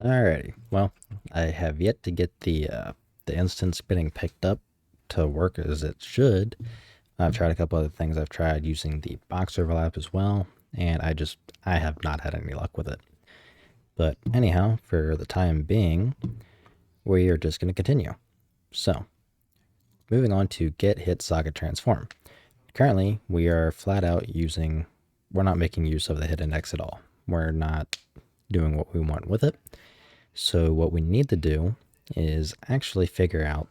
Alrighty, well, I have yet to get the instance getting picked up to work as it should. I've tried a couple other things. I've tried using the box overlap as well, and I have not had any luck with it. But anyhow, for the time being, we are just going to continue. So, moving on to get hit socket transform. Currently, we are flat out we're not making use of the hit index at all. We're not doing what we want with it. So what we need to do is actually figure out,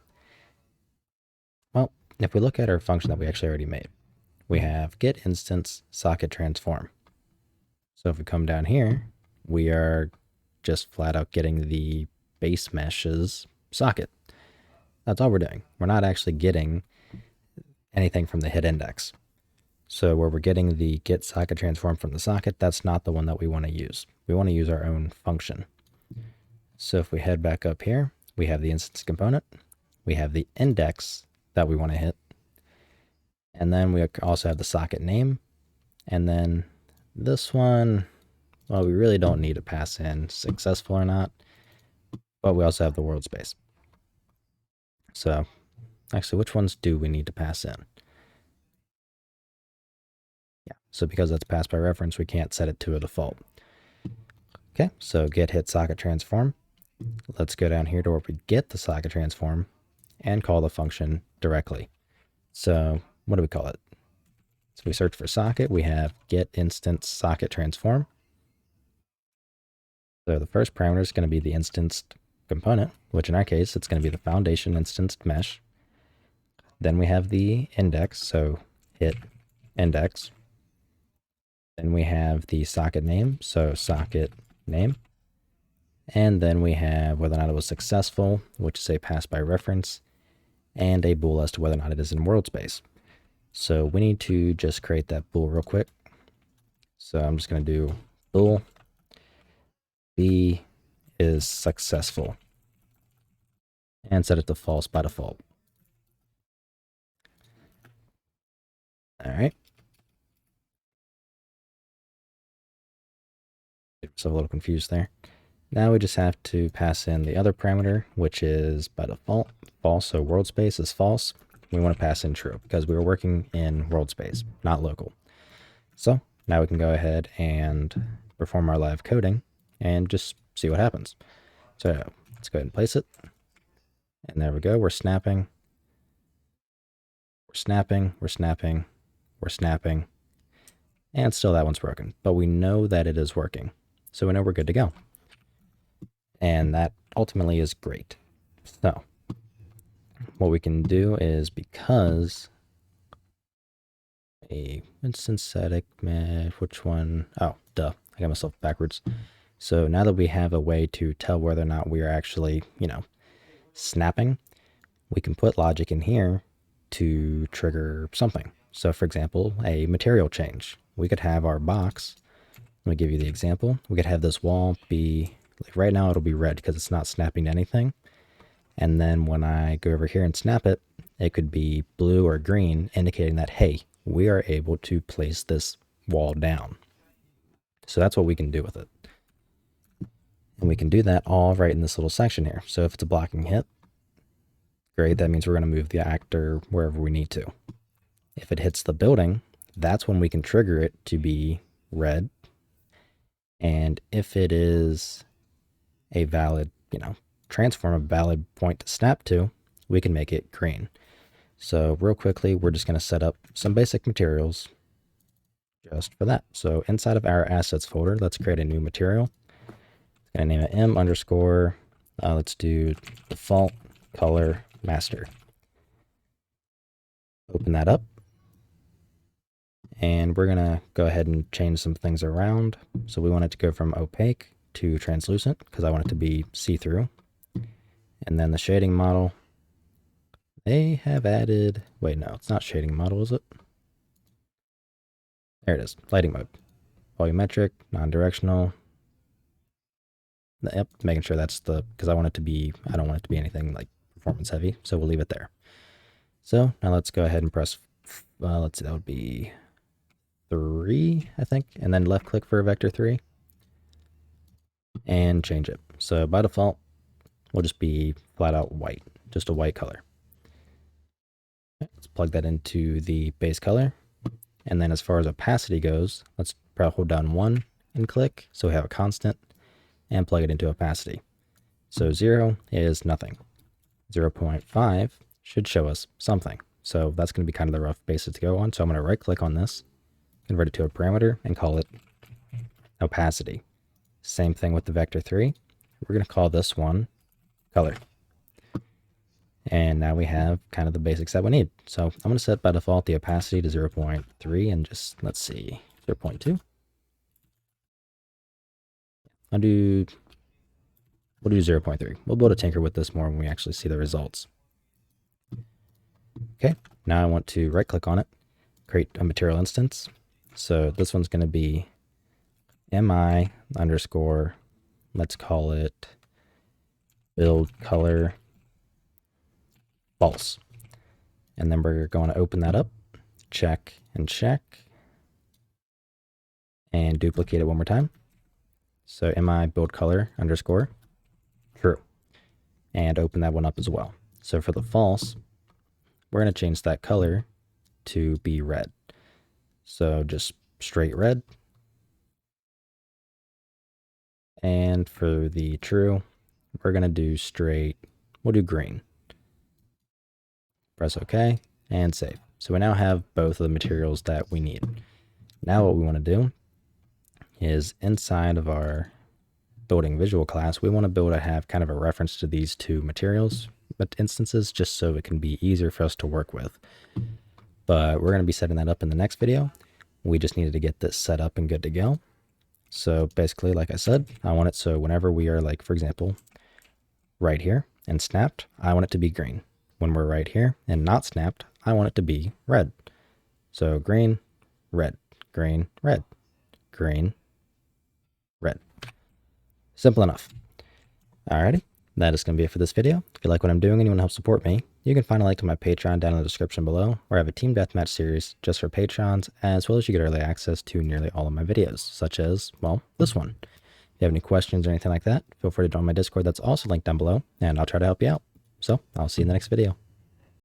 well, if we look at our function that we actually already made, we have get instance socket transform. So if we come down here, we are just flat out getting the base mesh's socket. That's all we're doing. We're not actually getting anything from the hit index. So where we're getting the get socket transform from the socket, that's not the one that we want to use. We want to use our own function. So if we head back up here, we have the instance component, we have the index that we want to hit, and then we also have the socket name, and then this one, well, we really don't need to pass in successful or not, but we also have the world space. So actually, which ones do we need to pass in? Yeah, so because that's passed by reference, we can't set it to a default. Okay, so get hit socket transform. Let's go down here to where we get the socket transform and call the function directly. So what do we call it? So we search for socket, we have get instance socket transform. So the first parameter is going to be the instanced component, which in our case, it's going to be the foundation instanced mesh. Then we have the index, so hit index. Then we have the socket name, so socket name. And then we have whether or not it was successful, which is a pass by reference, and a bool as to whether or not it is in world space. So we need to just create that bool real quick. So I'm just going to do bool B is successful and set it to false by default. All right. So a little confused there. Now we just have to pass in the other parameter, which is by default false. So world space is false. We want to pass in true because we were working in world space, not local. So now we can go ahead and perform our live coding and just see what happens. So let's go ahead and place it. And there we go. We're snapping. We're snapping. We're snapping. We're snapping. And still that one's broken. But we know that it is working. So we know we're good to go. And that ultimately is great. So what we can do is, because a instance static mesh, which one? Oh, duh. I got myself backwards. So now that we have a way to tell whether or not we are actually, snapping, we can put logic in here to trigger something. So for example, a material change. We could have our box, let me give you the example. We could have this wall be, like right now it'll be red because it's not snapping to anything. And then when I go over here and snap it, it could be blue or green, indicating that, hey, we are able to place this wall down. So that's what we can do with it. And we can do that all right in this little section here. So if it's a blocking hit, great, that means we're going to move the actor wherever we need to. If it hits the building, that's when we can trigger it to be red. And if it is a valid, transform, a valid point to snap to, we can make it green. So real quickly, we're just going to set up some basic materials just for that. So inside of our assets folder, let's create a new material. I'm going to name it m underscore, let's do default color master. Open that up. And we're going to go ahead and change some things around. So we want it to go from opaque to translucent because I want it to be see-through. And then the shading model, they have added, wait, no, it's not shading model, is it? There it is, lighting mode. Volumetric, non-directional. Yep, making sure that's because I don't want it to be anything like performance heavy, so we'll leave it there. So now let's go ahead and press, let's see, that would be 3, I think, and then left click for vector 3 and change it. So by default, we'll just be flat out white, just a white color. Let's plug that into the base color. And then as far as opacity goes, let's probably hold down 1 and click so we have a constant and plug it into opacity. So 0 is nothing. 0.5 should show us something. So that's going to be kind of the rough basis to go on. So I'm going to right click on this, convert it to a parameter, and call it opacity. Same thing with the vector 3. We're going to call this one color. And now we have kind of the basics that we need. So I'm going to set by default the opacity to 0.3 and just, let's see, 0.2. We'll do 0.3. We'll be able to tinker with this more when we actually see the results. Okay, now I want to right click on it, create a material instance. So this one's going to be mi underscore, let's call it build color false. And then we're going to open that up, check and check, and duplicate it one more time. So mi build color underscore true, and open that one up as well. So for the false, we're going to change that color to be red. So just straight red. And for the true, we're going to do straight, we'll do green. Press OK and save. So we now have both of the materials that we need. Now what we want to do is inside of our building visual class, we want to be able to have kind of a reference to these two materials, but instances, just so it can be easier for us to work with. But we're going to be setting that up in the next video. We just needed to get this set up and good to go. So basically, like I said, I want it so whenever we are, like, for example, right here and snapped, I want it to be green. When we're right here and not snapped, I want it to be red. So green, red, green, red, green, red. Simple enough. Alrighty, that is going to be it for this video. If you like what I'm doing and you want to help support me, you can find a link to my Patreon down in the description below, where I have a team deathmatch series just for Patrons, as well as you get early access to nearly all of my videos, such as, well, this one. If you have any questions or anything like that, feel free to join my Discord that's also linked down below, and I'll try to help you out. So, I'll see you in the next video.